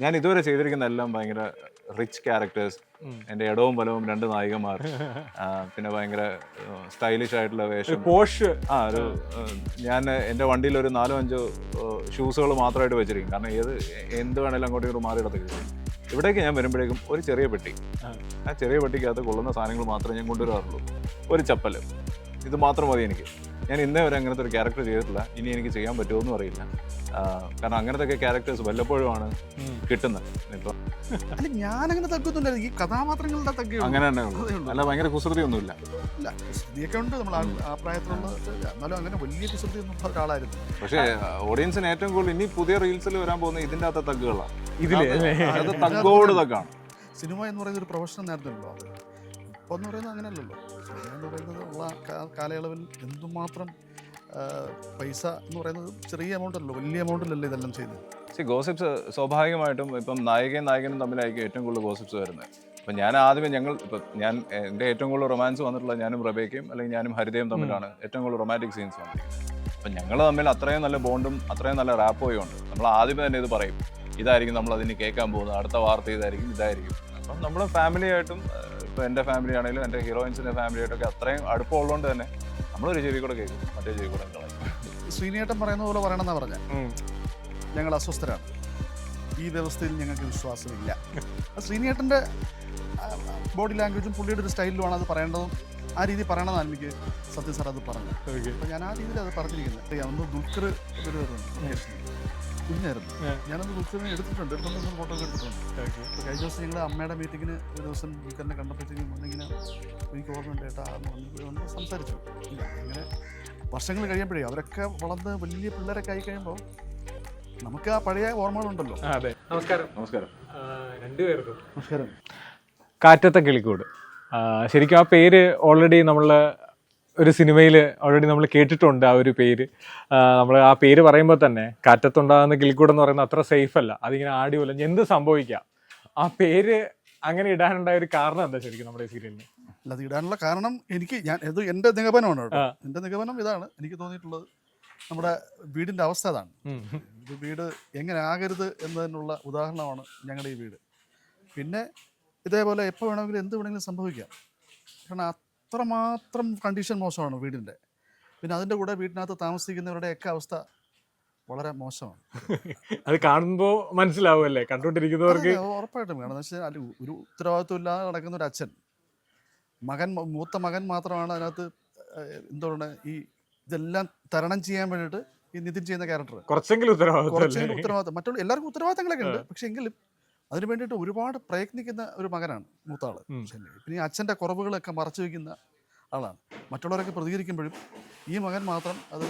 ഞാൻ ഇതുവരെ ചെയ്തിരിക്കുന്ന എല്ലാം ഭയങ്കര റിച്ച് ക്യാരക്ടേഴ്സ്. എൻ്റെ ഇടവും ബലവും 2 നായികമാർ, പിന്നെ ഭയങ്കര സ്റ്റൈലിഷ് ആയിട്ടുള്ള വേഷം. പോഷ് ഒരു ഞാൻ എൻ്റെ വണ്ടിയിൽ ഒരു 4-5 ഷൂസുകൾ മാത്രമായിട്ട് വെച്ചിരിക്കും. കാരണം എന്ത് വേണേലും അങ്ങോട്ടും ഇങ്ങോട്ടും മാറിയിടത്തേക്ക് ചെയ്യും. ഇവിടേക്ക് ഞാൻ വരുമ്പോഴേക്കും ഒരു ചെറിയ പെട്ടി, ആ ചെറിയ പെട്ടിക്കകത്ത് കൊള്ളുന്ന സാധനങ്ങൾ മാത്രമേ ഞാൻ കൊണ്ടുവരാറുള്ളൂ. ഒരു ചപ്പൽ, ഇത് മാത്രം മതി എനിക്ക്. ഞാൻ ഇന്നേ വരെ അങ്ങനത്തെ ഒരു ക്യാരക്ടർ ചെയ്തിട്ടില്ല. ഇനി എനിക്ക് ചെയ്യാൻ പറ്റുമോയെന്നും അറിയില്ല. കാരണം അങ്ങനത്തെ ഒക്കെ ക്യാരക്ടേഴ്സ് വല്ലപ്പോഴുമാണ് കിട്ടുന്നത്. ഇപ്പം അല്ല, ഞാനങ്ങനെ തക്കൊന്നുമില്ല. ഈ കഥാപാത്രങ്ങളുടെ തഗ്ഗേ അങ്ങനെ തന്നെ ഉള്ളൂ. അല്ല, ഭയങ്കര കുസൃതിയൊന്നുമില്ല. ഇല്ല, കുസൃതിയൊക്കെ ഉണ്ട് നമ്മൾ ആ പ്രായത്തിലുള്ള. എന്നാലും അങ്ങനെ വലിയ കുസൃതി ഒന്നും ഒരാളായിരുന്നു. പക്ഷേ ഓഡിയൻസിന് ഏറ്റവും കൂടുതൽ ഇനി പുതിയ റീൽസിൽ വരാൻ പോകുന്ന ഇതിൻ്റെ അകത്തെ തഗ്ഗുകളാണ്. അത് തഗ്ഗോട് തഗ്ഗാണ്. സിനിമ എന്ന് പറയുന്ന ഒരു പ്രൊഫഷൻ നേരത്തിലല്ലോ. അത് ഇപ്പോൾ എന്ന് പറയുന്നത് അങ്ങനെയല്ലല്ലോ. സിനിമ എന്ന് പറയുന്നത് ഉള്ള കാലയളവിൽ എന്തുമാത്രം പൈസ എന്ന് പറയുന്നത് ചെറിയ എമൗണ്ട് അല്ലല്ലോ, വലിയ എമൗണ്ടിലല്ലേ ഇതെല്ലാം ചെയ്യുന്നത്. ഗോസിപ്സ് സ്വാഭാവികമായിട്ടും ഇപ്പം നായികനും തമ്മിലായിരിക്കും ഏറ്റവും കൂടുതൽ ഗോസിപ്സ് വരുന്നത്. അപ്പം ഞാൻ എൻ്റെ ഏറ്റവും കൂടുതൽ റൊമാൻസ് വന്നിട്ടുള്ളത് ഞാനും റബേക്കയും അല്ലെങ്കിൽ ഞാനും ഹരിതയും തമ്മിലാണ് ഏറ്റവും കൂടുതൽ റൊമാൻറ്റിക് സീൻസ് വന്നിരിക്കുന്നത്. അപ്പം ഞങ്ങൾ തമ്മിൽ അത്രയും നല്ല ബോണ്ടും അത്രയും നല്ല റാപ്പോയും ഉണ്ട്. നമ്മൾ ആദ്യമേ തന്നെ ഇത് പറയും, ഇതായിരിക്കും നമ്മൾ അതിന് കേൾക്കാൻ പോകുന്നത്, അടുത്ത വാർത്ത ഇതായിരിക്കും. അപ്പം നമ്മൾ ഫാമിലിയായിട്ടും, ഇപ്പോൾ എൻ്റെ ഫാമിലി ആണെങ്കിലും എൻ്റെ ഹീറോയിൻസിൻ്റെ ഫാമിലിയായിട്ടൊക്കെ അത്രയും അടുപ്പമുള്ളതുകൊണ്ട് തന്നെ നമ്മളൊരു ചെവി കൂടെ കേൾക്കും, മറ്റേ ചെവി കൂടെ കളയും. ശ്രീനേട്ടൻ പറയുന്ന പോലെ പറയണമെന്നാണ് പറഞ്ഞത്. ഞങ്ങൾ അസ്വസ്ഥരാണ്, ഈ വ്യവസ്ഥയിൽ ഞങ്ങൾക്ക് വിശ്വാസമില്ല. ശ്രീനേട്ടൻ്റെ ബോഡി ലാംഗ്വേജും പുള്ളിയുടെ ഒരു സ്റ്റൈലിലുമാണ് അത് പറയേണ്ടതും. ആ രീതി പറയണമെന്നാണ് എനിക്ക് സത്യം സാർ അത് പറഞ്ഞു. അപ്പോൾ ഞാൻ ആ രീതിയിൽ അത് പറഞ്ഞിരിക്കുന്നത്. അന്ന് ദുൽഖർ ഒരു കുഞ്ഞായിരുന്നു. ഞാനന്ന് ദുൽഖറിനെ എടുത്തിട്ടുണ്ട് ഫോട്ടോ ഒക്കെ എടുത്തിട്ടുണ്ട്. അപ്പോൾ കഴിഞ്ഞ ദിവസം ഞങ്ങൾ അമ്മയുടെ മീറ്റിങ്ങിന് ഒരു ദിവസം ദുൽഖറിനെ കണ്ടപ്പോഴത്തേക്കും വന്നിങ്ങനെ എനിക്ക് ഓർമ്മയുണ്ട് ഏട്ടാ എന്ന് സംസാരിച്ചു. അങ്ങനെ വർഷങ്ങൾ കഴിയുമ്പോഴേ അവരൊക്കെ വളർന്ന് വലിയ പിള്ളേരൊക്കെ ആയി കഴിയുമ്പോൾ നമുക്ക് ആ പഴയ ഓർമ്മകളുണ്ടല്ലോ. അതെ. നമസ്കാരം. നമസ്കാരം. രണ്ടുപേർക്കും നമസ്കാരം. കാറ്റത്തെ കിളിക്കൂട്. ശരിക്കും ആ പേര് ഓൾറെഡി നമ്മൾ ഒരു സിനിമയിൽ ഓൾറെഡി നമ്മൾ കേട്ടിട്ടുണ്ട്. ആ ഒരു പേര് നമ്മൾ ആ പേര് പറയുമ്പോൾ തന്നെ കാറ്റത്തുണ്ടാകുന്ന കിളിക്കൂട് എന്ന് പറയുന്നത് അത്ര സേഫ് അല്ല. അതിങ്ങനെ ആടി ഉലഞ്ഞ് എന്ത് സംഭവിക്കാം. ആ പേര് അങ്ങനെ ഇടാനുണ്ടായ ഒരു കാരണം എന്താ ശരിക്കും നമ്മുടെ സീരിയലിന്? അല്ല, അത് ഇടാനുള്ള കാരണം ഇത് എൻ്റെ നിഗമനമാണ് കേട്ടോ. എൻ്റെ നിഗമനം ഇതാണ്. എനിക്ക് തോന്നിയിട്ടുള്ളത് നമ്മുടെ വീടിൻ്റെ അവസ്ഥ അതാണ്. ഒരു വീട് എങ്ങനെ ആകരുത് എന്നതിനുള്ള ഉദാഹരണമാണ് ഞങ്ങളുടെ ഈ വീട്. പിന്നെ ഇതേപോലെ എപ്പോൾ വേണമെങ്കിലും എന്ത് വേണമെങ്കിലും സംഭവിക്കാം. കാരണം അത്രമാത്രം കണ്ടീഷൻ മോശമാണ് വീടിൻ്റെ. പിന്നെ അതിൻ്റെ കൂടെ വീട്ടിനകത്ത് താമസിക്കുന്നവരുടെയൊക്കെ അവസ്ഥ വളരെ മോശമാണ്. അത് കാണുമ്പോൾ മനസ്സിലാവുമല്ലേ കണ്ടുകൊണ്ടിരിക്കുന്നവർക്ക്? ഉറപ്പായിട്ടും കാരണം എന്ന് വെച്ചാൽ ഒരു ഉത്തരവാദിത്വം ഇല്ലാതെ നടക്കുന്ന ഒരു അച്ഛൻ, മൂത്ത മകൻ മാത്രമാണ് അതിനകത്ത് എന്താണ് ഈ ഇതെല്ലാം തരണം ചെയ്യാൻ വേണ്ടിയിട്ട് ഈ നിതിൻ ചെയ്യുന്ന ക്യാരക്ടർ കുറച്ചെങ്കിലും ഉത്തരവാദിത്വം. മറ്റുള്ള എല്ലാവർക്കും ഉത്തരവാദിത്തങ്ങളൊക്കെ ഉണ്ട്. പക്ഷെ എങ്കിലും അതിന് വേണ്ടിയിട്ട് ഒരുപാട് പ്രയത്നിക്കുന്ന ഒരു മകനാണ് മൂത്താള്. പിന്നെ ഈ അച്ഛൻ്റെ കുറവുകളൊക്കെ മറച്ചു വയ്ക്കുന്ന ആളാണ്. മറ്റുള്ളവരൊക്കെ പ്രതികരിക്കുമ്പോഴും ഈ മകൻ മാത്രം അത്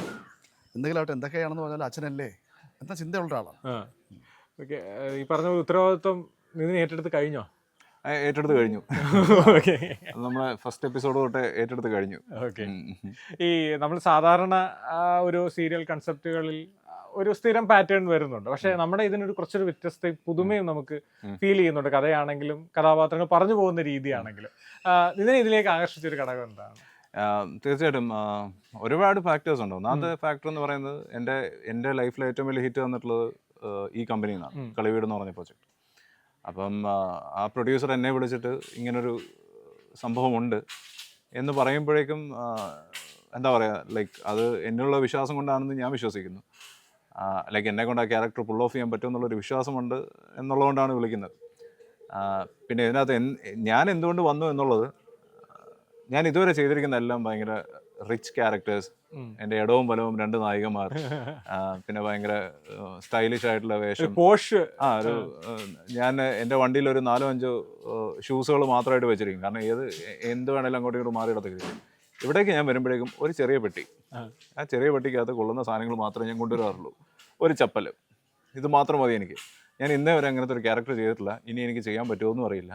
എന്തെങ്കിലും ആവട്ടെ, എന്തൊക്കെയാണെന്ന് പറഞ്ഞാൽ അച്ഛനല്ലേ എന്ന ചിന്തയുള്ള ആളാണ്. ഓക്കെ. ഈ പറഞ്ഞ ഉത്തരവാദിത്വം നിതിൻ ഏറ്റെടുത്ത് കഴിഞ്ഞോ? ഏറ്റെടുത്ത് കഴിഞ്ഞു. നമ്മളെ ഫസ്റ്റ് എപ്പിസോഡ് തൊട്ട് ഏറ്റെടുത്ത് കഴിഞ്ഞു. ഓക്കെ. ഈ നമ്മൾ സാധാരണ ഒരു സീരിയൽ കൺസെപ്റ്റുകളിൽ ഒരു സ്ഥിരം പാറ്റേൺ വരുന്നുണ്ട്. പക്ഷെ നമ്മുടെ ഇതിനൊരു കുറച്ചൊരു വ്യത്യസ്ത പുതുമയും നമുക്ക് ഫീൽ ചെയ്യുന്നുണ്ട്. കഥയാണെങ്കിലും കഥാപാത്രങ്ങൾ പറഞ്ഞു പോകുന്ന രീതിയാണെങ്കിലും. ഇതിനെ ഇതിലേക്ക് ആകർഷിച്ചൊരു ഘടകം എന്താണ്? തീർച്ചയായിട്ടും ഒരുപാട് ഫാക്ടേഴ്സ് ഉണ്ട്. ഒന്നാമത്തെ ഫാക്ടർ എന്ന് പറയുന്നത് എൻ്റെ ലൈഫിൽ ഏറ്റവും വലിയ ഹിറ്റ് തന്നിട്ടുള്ളത് ഈ കമ്പനിയിൽ നിന്നാണ്, കളിവീട് എന്ന് പറഞ്ഞ പ്രൊജക്ട്. അപ്പം ആ പ്രൊഡ്യൂസർ എന്നെ വിളിച്ചിട്ട് ഇങ്ങനൊരു സംഭവമുണ്ട് എന്ന് പറയുമ്പോഴേക്കും എന്താ പറയുക, അത് എന്നുള്ള വിശ്വാസം കൊണ്ടാണെന്ന് ഞാൻ വിശ്വസിക്കുന്നു. എന്നെ കൊണ്ട് ആ ക്യാരക്ടർ പുൾ ഓഫ് ചെയ്യാൻ പറ്റുമെന്നുള്ളൊരു വിശ്വാസമുണ്ട് എന്നുള്ളതുകൊണ്ടാണ് വിളിക്കുന്നത്. പിന്നെ ഇതിനകത്ത് ഞാൻ എന്തുകൊണ്ട് വന്നു എന്നുള്ളത്, ഞാൻ ഇതുവരെ ചെയ്തിരിക്കുന്ന എല്ലാം ഭയങ്കര റിച്ച് ക്യാരക്ടേഴ്സ്. എൻ്റെ ഇടവും ബലവും 2 നായികമാർ, പിന്നെ ഭയങ്കര സ്റ്റൈലിഷ് ആയിട്ടുള്ള വേഷം. പോഷ് ഞാൻ എൻ്റെ വണ്ടിയിൽ ഒരു 4-5 ഷൂസുകൾ മാത്രമായിട്ട് വെച്ചിരിക്കും. കാരണം എന്ത് വേണേലും അങ്ങോട്ടും ഇങ്ങോട്ടും മാറിയിടത്തേക്ക് ചെയ്യും. ഇവിടേക്ക് ഞാൻ വരുമ്പോഴേക്കും ഒരു ചെറിയ പെട്ടി, ആ ചെറിയ പെട്ടിക്കകത്ത് കൊള്ളുന്ന സാധനങ്ങൾ മാത്രമേ ഞാൻ കൊണ്ടുവരാറുള്ളൂ. ഒരു ചപ്പൽ, ഇത് മാത്രം മതി എനിക്ക്. ഞാൻ ഇന്നേ വരെ അങ്ങനത്തെ ഒരു ക്യാരക്ടർ ചെയ്തിട്ടില്ല. ഇനി എനിക്ക് ചെയ്യാൻ പറ്റുമോയെന്നും അറിയില്ല.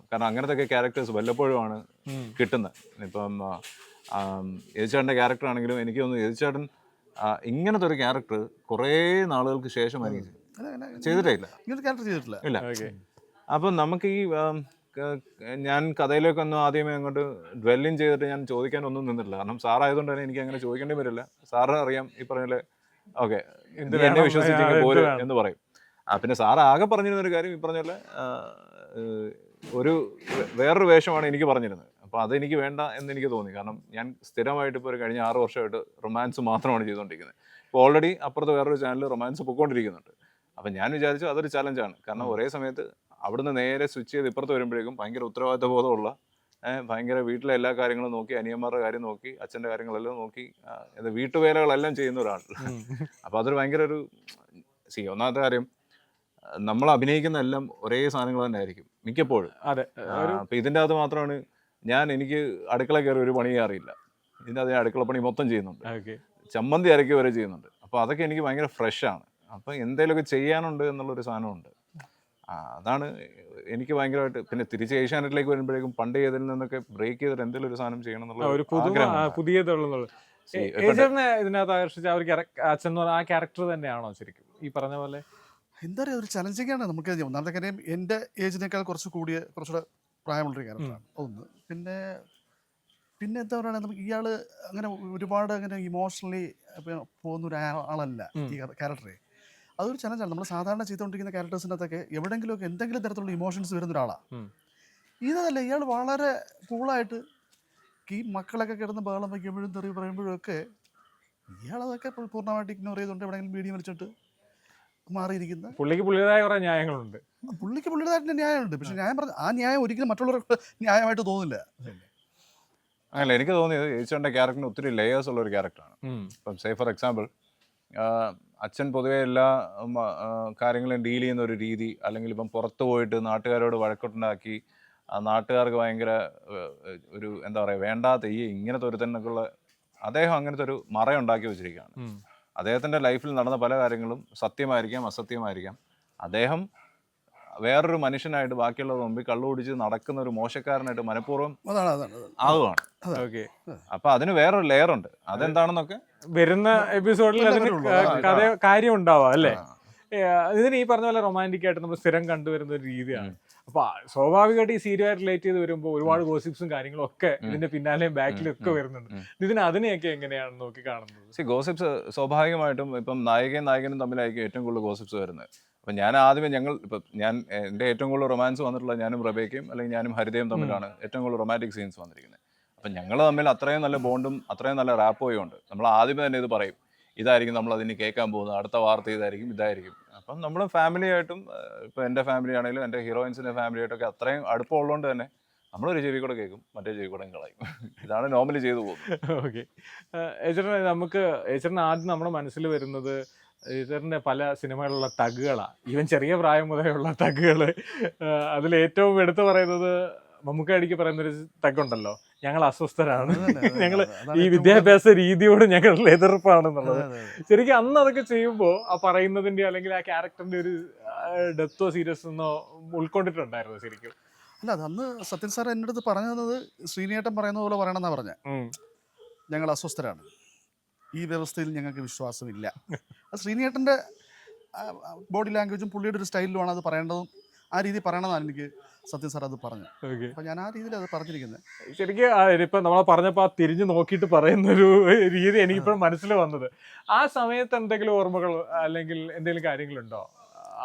കാരണം അങ്ങനത്തെ ഒക്കെ ക്യാരക്ടേഴ്സ് വല്ലപ്പോഴുമാണ് കിട്ടുന്നത്. ഇപ്പം യതിച്ചേട്ടൻ്റെ ക്യാരക്ടർ ആണെങ്കിലും എനിക്ക് തോന്നുന്നു യതിച്ചേട്ടൻ ഇങ്ങനത്തെ ഒരു ക്യാരക്ടർ കുറേ നാളുകൾക്ക് ശേഷമായിരിക്കും ചെയ്തിട്ടില്ല. ഇല്ല. അപ്പം നമുക്ക് ഈ ഞാൻ കഥയിലേക്കൊന്നും ആദ്യമേ അങ്ങോട്ട് ഡ്വെല്ലിങ് ചെയ്തിട്ട് ഞാൻ ചോദിക്കാനൊന്നും നിന്നിട്ടില്ല. കാരണം സാറായതുകൊണ്ട് തന്നെ എനിക്ക് അങ്ങനെ ചോദിക്കേണ്ടി വരില്ല. സാറിന് അറിയാം, ഈ പറഞ്ഞ ഓക്കെ എന്നെ വിശ്വസിച്ചെങ്കിൽ പോരും എന്ന് പറയും. പിന്നെ സാറ് ആകെ പറഞ്ഞിരുന്നൊരു കാര്യം ഈ പറഞ്ഞ പോലെ ഒരു വേറൊരു വേഷമാണ് എനിക്ക് പറഞ്ഞിരുന്നത്. അപ്പോൾ അതെനിക്ക് വേണ്ട എന്ന് എനിക്ക് തോന്നി. കാരണം ഞാൻ സ്ഥിരമായിട്ട് ഇപ്പോൾ ഒരു കഴിഞ്ഞ 6 വർഷമായിട്ട് റൊമാൻസ് മാത്രമാണ് ചെയ്തുകൊണ്ടിരിക്കുന്നത്. ഇപ്പോൾ ഓൾറെഡി അപ്പുറത്ത് വേറൊരു ചാനൽ റൊമാൻസ് പൊയ്ക്കൊണ്ടിരിക്കുന്നുണ്ട്. അപ്പം ഞാൻ വിചാരിച്ചു അതൊരു ചലഞ്ചാണ്. കാരണം ഒരേ സമയത്ത് അവിടുന്ന് നേരെ സ്വിച്ച് ചെയ്ത് ഇപ്പുറത്ത് വരുമ്പോഴേക്കും ഭയങ്കര ഉത്തരവാദിത്വ ബോധമുള്ള ഭയങ്കര വീട്ടിലെ എല്ലാ കാര്യങ്ങളും നോക്കി, അനിയന്മാരുടെ കാര്യം നോക്കി, അച്ഛൻ്റെ കാര്യങ്ങളെല്ലാം നോക്കി, വീട്ടുവേലകളെല്ലാം ചെയ്യുന്ന ഒരാൾ. അപ്പോൾ അതൊരു ഭയങ്കര ഒരു ഒന്നാമത്തെ കാര്യം, നമ്മൾ അഭിനയിക്കുന്ന എല്ലാം ഒരേ സാധനങ്ങൾ തന്നെ ആയിരിക്കും മിക്കപ്പോഴും. അതെ. അപ്പം ഇതിൻ്റെ അകത്ത് മാത്രമാണ് എനിക്ക് അടുക്കള കയറി ഒരു പണി അറിയില്ല. ഇതിൻ്റെ അത് അടുക്കള പണി മൊത്തം ചെയ്യുന്നുണ്ട്, ചമ്മന്തി അരക്കി വരെ ചെയ്യുന്നുണ്ട്. അപ്പോൾ അതൊക്കെ എനിക്ക് ഭയങ്കര ഫ്രഷാണ്. അപ്പോൾ എന്തെങ്കിലുമൊക്കെ ചെയ്യാനുണ്ട് എന്നുള്ളൊരു സാധനമുണ്ട്. അതാണ് എനിക്ക് ഭയങ്കരമായിട്ട്. പിന്നെ തിരിച്ച് ഏഷ്യാനെറ്റിലേക്ക് വരുമ്പോഴേക്കും പണ്ട് ചെയ്തതിൽ നിന്നൊക്കെ ബ്രേക്ക് ചെയ്തിട്ട് എന്തെങ്കിലും ഒരു സാധനം ചെയ്യണം എന്നുള്ള പുതിയതുള്ളത്. ഇതിനകത്ത് ആകർഷിച്ച അച്ഛൻ എന്ന് പറഞ്ഞ ആ ക്യാരക്ടർ തന്നെയാണോ ശരിക്കും ഈ പറഞ്ഞ പോലെ? എന്താ പറയുക, ഒരു ചലഞ്ചിങ് ആണ്. നമുക്ക് ഒന്നാമത്തെ കാര്യം എൻ്റെ ഏജിനേക്കാൾ കുറച്ചുകൂടെ പ്രായമുള്ളൊരു ക്യാരക്ടറാണ് ഒന്ന്. പിന്നെ എന്താ പറയുക, നമുക്ക് ഇയാൾ അങ്ങനെ ഒരുപാട് അങ്ങനെ ഇമോഷണലി പോകുന്ന ഒരാളല്ല ഈ ക്യാരക്ടറെ. അതൊരു ചലഞ്ചാണ്. നമ്മൾ സാധാരണ ചെയ്തുകൊണ്ടിരിക്കുന്ന ക്യാരക്ടേഴ്സിൻ്റെ അകത്തൊക്കെ എവിടെയെങ്കിലുമൊക്കെ എന്തെങ്കിലും തരത്തിലുള്ള ഇമോഷൻസ് വരുന്ന ഒരാളാണ്. ഇതല്ല, ഇയാൾ വളരെ കൂളായിട്ട് ഈ മക്കളൊക്കെ കിടന്ന് ബഹളം വയ്ക്കുമ്പോഴും തെറി പറയുമ്പോഴും ഒക്കെ ഇയാളതൊക്കെ പൂർണ്ണമായിട്ട് ഇഗ്നോർ ചെയ്തുകൊണ്ട് എവിടെയെങ്കിലും വീഡിയോ വലിച്ചിട്ട് മാറിയിരിക്കുന്ന പുള്ളിയുടേതായ കുറേ ന്യായങ്ങളുണ്ട്. പുള്ളിക്ക് പുള്ളിയുടേതായിട്ട് ന്യായമുണ്ട്. പക്ഷെ ന്യായം പറഞ്ഞ ആ ന്യായം ഒരിക്കലും മറ്റുള്ളവർക്ക് ന്യായമായിട്ട് തോന്നില്ല. അങ്ങനല്ല, എനിക്ക് തോന്നിയത് യേശുവിൻ്റെ ക്യാരക്ടറിന് ഒത്തിരി ലേയേഴ്സ് ഉള്ള ഒരു ക്യാരക്ടറാണ്. ഇപ്പം സേ ഫോർ എക്സാമ്പിൾ, അച്ഛൻ പൊതുവേ എല്ലാ കാര്യങ്ങളും ഡീൽ ചെയ്യുന്ന ഒരു രീതി, അല്ലെങ്കിൽ ഇപ്പം പുറത്ത് പോയിട്ട് നാട്ടുകാരോട് വഴക്കുണ്ടാക്കി നാട്ടുകാർക്ക് ഭയങ്കര ഒരു എന്താ പറയുക വേണ്ടാത്ത ഇങ്ങനത്തെ ഒരു തന്നെയുള്ള അദ്ദേഹം അങ്ങനത്തെ ഒരു മറയുണ്ടാക്കി വെച്ചിരിക്കുകയാണ്. അദ്ദേഹത്തിൻ്റെ ലൈഫിൽ നടന്ന പല കാര്യങ്ങളും സത്യമായിരിക്കാം അസത്യമായിരിക്കാം. അദ്ദേഹം വേറൊരു മനുഷ്യനായിട്ട് ബാക്കിയുള്ളത് മുമ്പിൽ കള്ളു കുടിച്ച് നടക്കുന്ന ഒരു മോശക്കാരനായിട്ട് മനഃപൂർവ്വം ആവുകയാണ്. അപ്പൊ അതിന് വേറൊരു ലെയർ ഉണ്ട്. അതെന്താണെന്നൊക്കെ വരുന്ന എപ്പിസോഡിൽ അതിന് കഥ കാര്യം ഉണ്ടാവാം അല്ലേ? ഇതിന് ഈ പറഞ്ഞ പോലെ റൊമാൻറ്റിക് ആയിട്ട് നമ്മൾ സ്ഥിരം കണ്ടുവരുന്ന ഒരു രീതിയാണ്. അപ്പൊ സ്വാഭാവികമായിട്ട് ഈ സീരിയൽ റിലേറ്റ് ചെയ്ത് വരുമ്പോൾ ഒരുപാട് ഗോസിപ്സും കാര്യങ്ങളും ഒക്കെ ഇതിന്റെ പിന്നാലെയും ബാക്കിലും ഒക്കെ വരുന്നുണ്ട്. ഇതിന് അതിനെയൊക്കെ എങ്ങനെയാണ് നോക്കി കാണുന്നത്? ഗോസിപ്സ് സ്വാഭാവികമായിട്ടും ഇപ്പം നായകനും തമ്മിലായിരിക്കും ഏറ്റവും കൂടുതൽ ഗോസിപ്സ് വരുന്നത്. അപ്പം ഞാൻ എൻ്റെ ഏറ്റവും കൂടുതൽ റൊമാൻസ് വന്നിട്ടുള്ള ഞാനും റബേക്കയും അല്ലെങ്കിൽ ഞാനും ഹരിതയും തമ്മിലാണ് ഏറ്റവും കൂടുതൽ റൊമാൻറ്റിക് സീൻസ് വന്നിരിക്കുന്നത്. അപ്പം ഞങ്ങൾ തമ്മിൽ അത്രയും നല്ല ബോണ്ടും അത്രയും നല്ല റാപ്പോയും ഉണ്ട്. നമ്മൾ ആദ്യമേ തന്നെ ഇത് പറയും, ഇതായിരിക്കും നമ്മൾ അതിന് കേൾക്കാൻ പോകുന്നത്, അടുത്ത വാർത്ത ഇതായിരിക്കും. അപ്പം നമ്മൾ ഫാമിലിയായിട്ടും ഇപ്പോൾ എൻ്റെ ഫാമിലി ആണെങ്കിലും എൻ്റെ ഹീറോയിൻസിൻ്റെ ഫാമിലിയായിട്ടൊക്കെ അത്രയും അടുപ്പമുള്ളതുകൊണ്ട് തന്നെ നമ്മളൊരു ചെവി കൂടെ കേൾക്കും, മറ്റേ ചെവി കൂടെ കളയും. ഇതാണ് നോർമലി ചെയ്തു പോകുന്നത്. ഓക്കെ. ഏച്ചറിന് ആദ്യം നമ്മുടെ മനസ്സിൽ വരുന്നത് ഏച്ചറിൻ്റെ പല സിനിമകളിലുള്ള തഗ്ഗുകളാണ്. ഈവൻ ചെറിയ പ്രായം മുതലുള്ള തഗ്ഗുകൾ. അതിലേറ്റവും എടുത്തു പറയുന്നത് മമ്മൂക്കടിക്ക് പറയുന്നൊരു തഗ്ഗുണ്ടല്ലോ, ഞങ്ങൾ അസ്വസ്ഥരാണ്, ഞങ്ങൾ ഈ വിദ്യാഭ്യാസ രീതിയോട് ഞങ്ങൾ എതിർപ്പാണെന്നുള്ളത്. ശരിക്കും അന്ന് അതൊക്കെ ചെയ്യുമ്പോൾ ആ പറയുന്നതിന്റെ അല്ലെങ്കിൽ ആ ക്യാരക്ടറിന്റെ ഒരു ഡെത്തോ സീരിയസ് എന്നോ ഉൾക്കൊണ്ടിട്ടുണ്ടായിരുന്നു ശരിക്കും? അല്ല, അത് അന്ന് സത്യൻ സാർ എൻ്റെ അടുത്ത് പറഞ്ഞു തന്നത് ശ്രീനിയേട്ടൻ പറയുന്ന പോലെ പറയണമെന്നാ പറഞ്ഞ. ഞങ്ങൾ അസ്വസ്ഥരാണ്, ഈ വ്യവസ്ഥയിൽ ഞങ്ങൾക്ക് വിശ്വാസമില്ല. അത് ശ്രീനിയേട്ടൻ്റെ ബോഡി ലാംഗ്വേജും പുള്ളിയുടെ ഒരു സ്റ്റൈലിലുമാണ് അത് പറയേണ്ടതും. ആ രീതി പറയണമെന്നാണ് എനിക്ക് സത്യം സാർ അത് പറഞ്ഞു. അപ്പൊ ഞാൻ ആ രീതിയിൽ അത് പറഞ്ഞിരിക്കുന്നത്. ശരിക്കും ഇപ്പൊ നമ്മളെ പറഞ്ഞപ്പോ ആ തിരിഞ്ഞു നോക്കിയിട്ട് പറയുന്ന ഒരു രീതി എനിക്കിപ്പോഴും മനസ്സിൽ വന്നത്. ആ സമയത്ത് എന്തെങ്കിലും ഓർമ്മകൾ അല്ലെങ്കിൽ എന്തെങ്കിലും കാര്യങ്ങളുണ്ടോ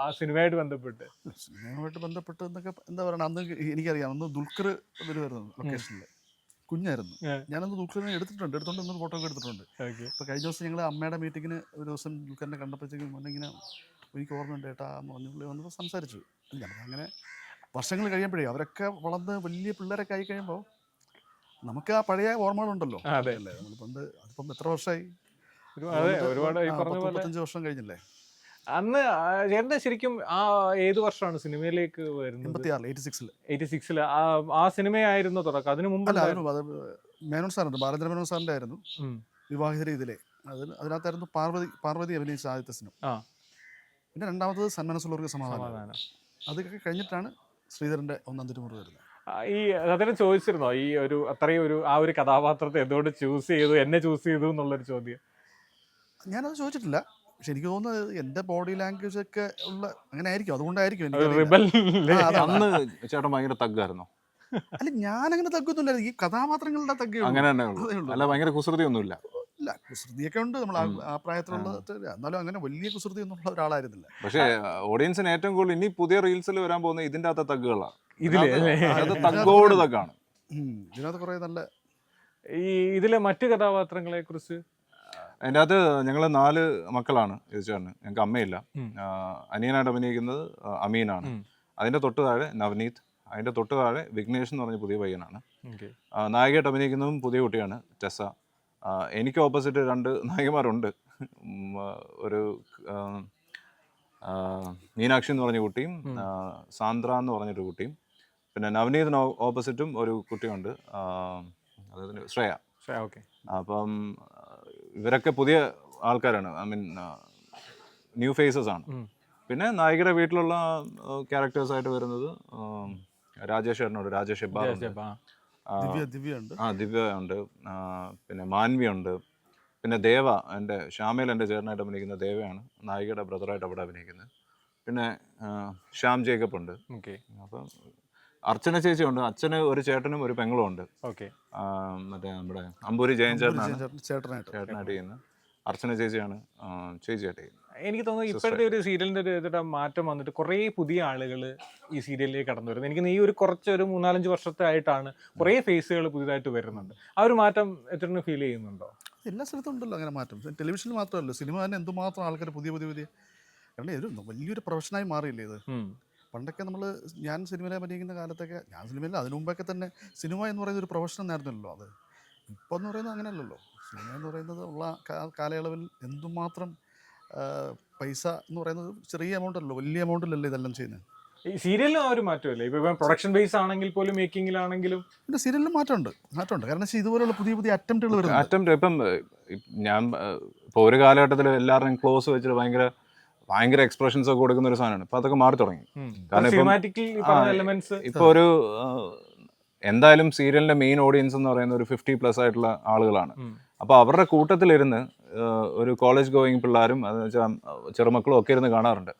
ആ സിനിമയായിട്ട് ബന്ധപ്പെട്ട്? സിനിമയുമായിട്ട് ബന്ധപ്പെട്ട് എന്നൊക്കെ എന്താ പറയുക, അന്ന് എനിക്കറിയാം, അന്ന് ദുൽഖർ വരുന്നു ലൊക്കേഷനിൽ, കുഞ്ഞായിരുന്നു. ഞാനന്ന് ദുൽഖറിനെ എടുത്തോണ്ട് ഫോട്ടോ ഒക്കെ എടുത്തിട്ടുണ്ട്. ഇപ്പൊ കഴിഞ്ഞ ദിവസം ഞങ്ങൾ അമ്മയുടെ മീറ്റിങ്ങിന് ഒരു ദിവസം ദുൽഖറിനെ കണ്ടപ്പോഴത്തേക്കും ഇങ്ങനെ എനിക്ക് ഓർമ്മയുണ്ട് ഏട്ടാ പുള്ളി വന്നപ്പോൾ സംസാരിച്ചു. നമുക്ക് അങ്ങനെ വർഷങ്ങൾ കഴിയുമ്പോഴേ അവരൊക്കെ വളർന്ന് വലിയ പിള്ളേരൊക്കെ ആയി കഴിയുമ്പോൾ നമുക്ക് ആ പഴയ ഓർമ്മകളുണ്ടല്ലോ. അല്ലേ, നമ്മൾ പണ്ട് അതിപ്പം എത്ര വർഷമായി, 35 വർഷം കഴിഞ്ഞില്ലേ. അന്ന് ചേട്ടൻ്റെ ശരിക്കും ആ ഏത് വർഷമാണ് സിനിമയിലേക്ക് വരുന്നത്? 86 ആ സിനിമയായിരുന്നു തുടക്കം. അതിന് മുമ്പ് മേനോൻ സാറിന്റെ, ബാലേന്ദ്ര മേനോൻ സാറിന്റെ ആയിരുന്നു വിവാഹിത ഇതിലെ. അതിനകത്തായിരുന്നു പാർവതി അഭിനയിച്ച ആദ്യത്തെ സിനിമ. പിന്നെ രണ്ടാമത്തത് സന്മനസ്സുള്ളവർക്ക് സമാധാനം. അതൊക്കെ കഴിഞ്ഞിട്ടാണ് ശ്രീധരന്റെ ഒന്നാം തിരുമുറി വരുന്നത്. ഈ അതിനെ ചോദിച്ചിരുന്നോ ഈ ഒരു അത്രയും ഒരു ആ ഒരു കഥാപാത്രത്തെ എന്തുകൊണ്ട് ചൂസ് ചെയ്തു, എന്നെ ചൂസ് ചെയ്തു എന്നുള്ളൊരു ചോദ്യം? ഞാനത് ചോദിച്ചിട്ടില്ല. പക്ഷെ എനിക്ക് തോന്നുന്നത് എൻ്റെ ബോഡി ലാംഗ്വേജ് ഒക്കെ ഉള്ള അങ്ങനെ ആയിരിക്കും, അതുകൊണ്ടായിരിക്കും. ചേട്ടൻ ഭയങ്കര തഗ്ഗായിരുന്നോ? അല്ല, ഞാനങ്ങനെ തഗ്ഗൊന്നുമില്ല. ഈ കഥാപാത്രങ്ങളുടെ തഗ്ഗ അങ്ങനെ തന്നെ ഉള്ളൂ, അല്ല ഭയങ്കര കുസൃതി ഒന്നുമില്ല. ഇല്ല, കുസൃതിയൊക്കെ ഉണ്ട് നമ്മൾ ആ പ്രായത്തിലുള്ള, എന്നാലും അങ്ങനെ വലിയ കുസൃതി ഒന്നുള്ള ഒരാളായിരുന്നില്ല. പക്ഷേ ഓഡിയൻസിന് ഏറ്റവും കൂടുതൽ ഇനി പുതിയ റീൽസിൽ വരാൻ പോകുന്ന ഇതിൻ്റെ അകത്തെ തഗ്ഗുകളാണ്. ഇതില് അത് തഗ്ഗോട് തഗ്ഗാണ്. ഇതിനകത്ത് കുറേ നല്ല ഈ ഇതിലെ മറ്റു കഥാപാത്രങ്ങളെ കുറിച്ച് അതിൻ്റെ അകത്ത് ഞങ്ങൾ 4 മക്കളാണ് ചേട്ടന്. ഞങ്ങൾക്ക് അമ്മയില്ല. അനിയനായിട്ട് അഭിനയിക്കുന്നത് അമീനാണ്. അതിൻ്റെ തൊട്ട് താഴെ നവനീത്. അതിൻ്റെ തൊട്ട് താഴെ വിഘ്നേഷ് എന്ന് പറഞ്ഞ പുതിയ പയ്യനാണ്. നായികയായിട്ട് അഭിനയിക്കുന്നതും പുതിയ കുട്ടിയാണ് ടെസ. എനിക്ക് ഓപ്പോസിറ്റ് 2 നായികമാരുണ്ട്. ഒരു മീനാക്ഷി എന്ന് പറഞ്ഞ കുട്ടിയും സാന്ദ്ര എന്ന് പറഞ്ഞൊരു കുട്ടിയും, പിന്നെ നവനീതിന് ഓപ്പോസിറ്റും ഒരു കുട്ടിയുണ്ട്, അതായത് ശ്രേയ. ഓക്കെ. അപ്പം ഇവരൊക്കെ പുതിയ ആൾക്കാരാണ്, ഐ മീൻ ന്യൂ ഫേസസ് ആണ്. പിന്നെ നായികയുടെ വീട്ടിലുള്ള ക്യാരക്ടേഴ്സായിട്ട് വരുന്നത് രാജേഷ് ചേട്ടനുണ്ട്, രാജേഷ് ദിവ്യ ഉണ്ട്, ദിവ്യ ഉണ്ട്, പിന്നെ മാൻവി ഉണ്ട്, പിന്നെ ദേവ, എൻ്റെ ശ്യാമയിൽ എൻ്റെ ചേട്ടനായിട്ട് അഭിനയിക്കുന്ന ദേവയാണ് നായികയുടെ ബ്രദറായിട്ട് അവിടെ അഭിനയിക്കുന്നത്. പിന്നെ ശ്യാം ജേക്കബ് ഉണ്ട്. അപ്പം അർച്ചന ചേച്ചി ഉണ്ട്. അച്ഛന് ഒരു ചേട്ടനും ഒരു പെങ്ങളും ഉണ്ട്. മറ്റേ നമ്മുടെ അമ്പൂരി ജയൻ ചേട്ടനായിട്ട് ചെയ്യുന്നത് അർച്ചന ചേച്ചിയാണ് ചേച്ചിയായിട്ട് ചെയ്യുന്നത്. എനിക്ക് തോന്നുന്നു ഇപ്പോഴത്തെ ഒരു സീരിയലിന്റെ ഒരു മാറ്റം വന്നിട്ട് കുറേ പുതിയ ആളുകൾ ഈ സീരിയലിലേക്ക് കടന്നു വരുന്നത്. എനിക്ക് ഈ ഒരു 3-4 വർഷത്തെ ആയിട്ടാണ് കുറേ ഫേസുകൾ പുതിയതായിട്ട് വരുന്നുണ്ട്. ആ ഒരു മാറ്റം എത്ര ഫീൽ ചെയ്യുന്നുണ്ടോ? എല്ലാ സ്ഥലത്തും ഉണ്ടല്ലോ അങ്ങനെ മാറ്റം. ടെലിവിഷനിൽ മാത്രമല്ല, സിനിമ തന്നെ എന്തുമാത്രം ആൾക്കാർ പുതിയ കാരണം ഇത് വലിയൊരു പ്രൊഫഷനായി മാറിയില്ലേ ഇത്. പണ്ടൊക്കെ ഞാൻ സിനിമയിൽ അഭിനയിക്കുന്ന കാലത്തൊക്കെ, ഞാൻ സിനിമയിൽ അതിനു മുമ്പൊക്കെ തന്നെ സിനിമ എന്ന് പറയുന്നത് ഒരു പ്രൊഫഷൻ ആയിരുന്നല്ലോ. അത് ഇപ്പോൾ എന്ന് പറയുന്നത് അങ്ങനെയല്ലല്ലോ. സിനിമ എന്ന് പറയുന്നത് ഉള്ള കാലയളവിൽ എന്തുമാത്രം പൈസ എന്ന് പറയുന്നത് ചെറിയ എമൗണ്ട് അല്ലല്ലോ, വലിയ എമൗണ്ടിലല്ലേ ഇതെല്ലാം ചെയ്യുന്നത്. ഈ സീരിയലിലും ആ ഒരു മാറ്റമല്ലേ? ഇപ്പം പ്രൊഡക്ഷൻ ബേസ് ആണെങ്കിൽ പോലും, മേക്കിങ്ങിലാണെങ്കിലും പിന്നെ സീരിയലിലും മാറ്റമുണ്ട്. കാരണം വെച്ചാൽ ഇതുപോലുള്ള പുതിയ അറ്റംപ്റ്റുകൾ വരുന്നത്. ഇപ്പം ഞാൻ ഇപ്പോൾ ഒരു കാലഘട്ടത്തിൽ എല്ലാവരുടെയും ക്ലോസ് വെച്ചിട്ട് ഭയങ്കര എക്സ്പ്രഷൻസ് ഒക്കെ കൊടുക്കുന്ന ഒരു സാധനമാണ്. ഇപ്പൊ അതൊക്കെ മാറി തുടങ്ങി. കാരണം ഇപ്പൊ ഒരു എന്തായാലും സീരിയലിന്റെ മെയിൻ ഓഡിയൻസ് എന്ന് പറയുന്ന ഒരു 50+ ആയിട്ടുള്ള ആളുകളാണ്. അപ്പോൾ അവരുടെ കൂട്ടത്തിലിരുന്ന് ഒരു കോളേജ് ഗോയിങ് പിള്ളേരും അതെന്ന് വെച്ചാൽ ചെറുമക്കളും ഒക്കെ ഇരുന്ന് കാണാറുണ്ട്.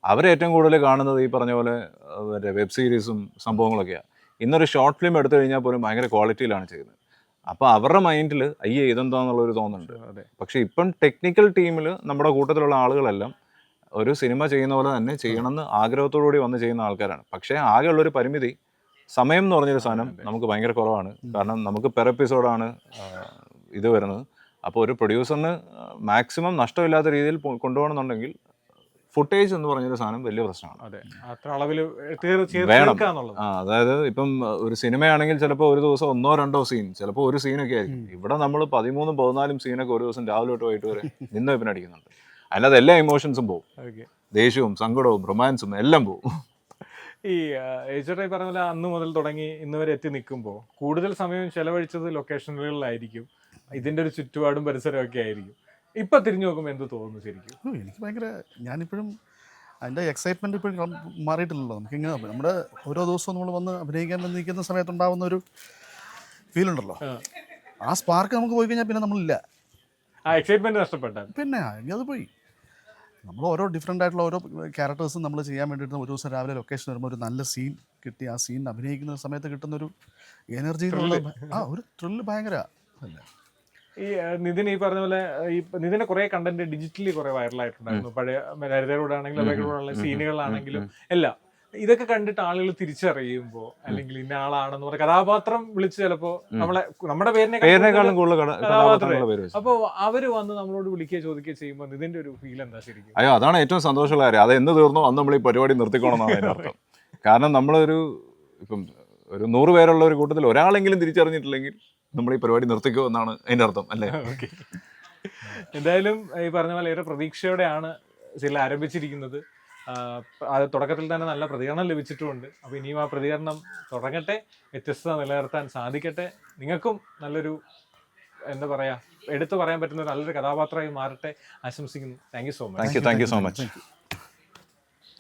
അവരേറ്റവും കൂടുതൽ കാണുന്നത് ഈ പറഞ്ഞ പോലെ മറ്റേ വെബ് സീരീസും സംഭവങ്ങളൊക്കെയാണ്. ഇന്നൊരു ഷോർട്ട് ഫിലിം എടുത്തു കഴിഞ്ഞാൽ പോലും ഭയങ്കര ക്വാളിറ്റിയിലാണ് ചെയ്യുന്നത്. അപ്പോൾ അവരുടെ മൈൻഡിൽ അയ്യേ ഇതെന്താന്നുള്ളൊരു തോന്നുന്നുണ്ട്. പക്ഷേ ഇപ്പം ടെക്നിക്കൽ ടീമിൽ നമ്മുടെ കൂട്ടത്തിലുള്ള ആളുകളെല്ലാം ഒരു സിനിമ ചെയ്യുന്ന പോലെ തന്നെ ചെയ്യണമെന്ന് ആഗ്രഹത്തോടുകൂടി വന്ന് ചെയ്യുന്ന ആൾക്കാരാണ്. പക്ഷേ ആകെയുള്ളൊരു പരിമിതി സമയം എന്ന് പറഞ്ഞൊരു സാധനം നമുക്ക് ഭയങ്കര കുറവാണ്. കാരണം നമുക്ക് പെർ എപ്പിസോഡാണ് ഇത് വരുന്നത്. അപ്പോൾ ഒരു പ്രൊഡ്യൂസറിന് മാക്സിമം നഷ്ടമില്ലാത്ത രീതിയിൽ കൊണ്ടുപോകണമെന്നുണ്ടെങ്കിൽ ഫുട്ടേജ് എന്ന് പറഞ്ഞൊരു സാധനം വലിയ പ്രശ്നമാണ്. വേണം. അതായത് ഇപ്പം ഒരു സിനിമയാണെങ്കിൽ ചിലപ്പോൾ ഒരു ദിവസം 1-2 സീൻ, ചിലപ്പോൾ ഒരു സീനൊക്കെ ആയിരിക്കും. ഇവിടെ നമ്മൾ 13-14 സീനൊക്കെ ഒരു ദിവസം രാവിലെ തൊട്ട് വൈകിട്ട് വരെ നിന്ന് പിന്നെ അടിക്കുന്നുണ്ട്. അതിനകത്ത് എല്ലാ ഇമോഷൻസും പോകും. ദേഷ്യവും സങ്കടവും റൊമാൻസും എല്ലാം പോകും. ഈ ഏച്ചോട്ടായി പറഞ്ഞ പോലെ അന്ന് മുതൽ തുടങ്ങി ഇന്ന് വരെ എത്തി നിൽക്കുമ്പോൾ കൂടുതൽ സമയം ചെലവഴിച്ചത് ലൊക്കേഷനുകളിലായിരിക്കും. ഇതിൻ്റെ ഒരു ചുറ്റുപാടും പരിസരവും ഒക്കെ ആയിരിക്കും. ഇപ്പൊ തിരിഞ്ഞു നോക്കുമ്പോൾ എന്ത് തോന്നുന്നു ശരിക്കും? എനിക്ക് ഭയങ്കര, ഞാനിപ്പോഴും അതിൻ്റെ എക്സൈറ്റ്മെൻറ്റ് ഇപ്പോഴും മാറിയിട്ടില്ലല്ലോ. നമുക്കിങ്ങനെ നമ്മുടെ ഓരോ ദിവസവും നമ്മൾ വന്ന് അഭിനയിക്കാൻ നിൽക്കുന്ന സമയത്തുണ്ടാകുന്ന ഒരു ഫീലുണ്ടല്ലോ, ആ സ്പാർക്ക് നമുക്ക് പോയി കഴിഞ്ഞാൽ പിന്നെ നമ്മളില്ല. ആ എക്സൈറ്റ്മെൻറ്റ് നഷ്ടപ്പെട്ടാൽ പിന്നെ അത് പോയി. നമ്മൾ ഓരോ ഡിഫറെൻ്റ് ആയിട്ടുള്ള ഓരോ ക്യാരക്ടേഴ്സും നമ്മൾ ചെയ്യാൻ വേണ്ടിയിട്ട് ഒരു ദിവസം രാവിലെ ലൊക്കേഷൻ വരുമ്പോൾ ഒരു നല്ല സീൻ കിട്ടി, ആ സീൻ അഭിനയിക്കുന്ന സമയത്ത് കിട്ടുന്നൊരു എനർജി, ഒരു ത്രില്ല് ഭയങ്കര അല്ലേ. ഈ നിതിൻ ഈ പറഞ്ഞ പോലെ ഈ നിതിൻ്റെ കുറേ കണ്ടന്റ് ഡിജിറ്റലി കുറേ വൈറലായിട്ടുണ്ടായിരുന്നു. പഴയ ഹരിതയോടാണെങ്കിലും അവരോടുള്ള സീനുകളാണെങ്കിലും എല്ലാം. ഇതൊക്കെ കണ്ടിട്ട് ആളുകൾ തിരിച്ചറിയുമ്പോൾ അല്ലെങ്കിൽ ഇന്ന ആളാണെന്ന് പറഞ്ഞ കഥാപാത്രം വിളിച്ച് ചിലപ്പോൾ നമ്മുടെ പേരിനേക്കാളും കൂടുതൽ കഥാപാത്രം, അപ്പോൾ അവര് വന്ന് നമ്മളോട് വിളിക്കുകയോ ചോദിക്കുകയോ ചെയ്യുമ്പോൾ ഇതിന്റെ ഒരു ഫീൽ എന്താ ശരിക്കും? അയ്യോ, അതാണ് ഏറ്റവും സന്തോഷമുള്ള കാര്യം. അത് എന്ന് തീർന്നു അന്ന് നമ്മൾ ഈ പരിപാടി നിർത്തിക്കോണമെന്നാണ് അതിൻ്റെ അർത്ഥം. കാരണം നമ്മളൊരു ഇപ്പം ഒരു 100 പേരുള്ള ഒരു കൂട്ടത്തിൽ ഒരാളെങ്കിലും തിരിച്ചറിഞ്ഞിട്ടില്ലെങ്കിൽ നമ്മൾ ഈ പരിപാടി നിർത്തിക്കോ എന്നാണ് അതിൻ്റെ അർത്ഥം, അല്ലേ? എന്തായാലും ഈ പറഞ്ഞ പോലെ ഏറെ പ്രതീക്ഷയോടെയാണ് സീരിയൽ ആരംഭിച്ചിരിക്കുന്നത്. അത് തുടക്കത്തിൽ തന്നെ നല്ല പ്രതികരണം ലഭിച്ചിട്ടുമുണ്ട്. അപ്പോൾ ഇനിയും ആ പ്രതികരണം തുടങ്ങട്ടെ, വ്യത്യസ്തത നിലനിർത്താൻ സാധിക്കട്ടെ. നിങ്ങൾക്കും നല്ലൊരു എന്താ പറയുക, എടുത്തു പറയാൻ പറ്റുന്ന നല്ലൊരു കഥാപാത്രമായി മാറട്ടെ ആശംസിക്കുന്നു. Thank you so much. Thank you so much.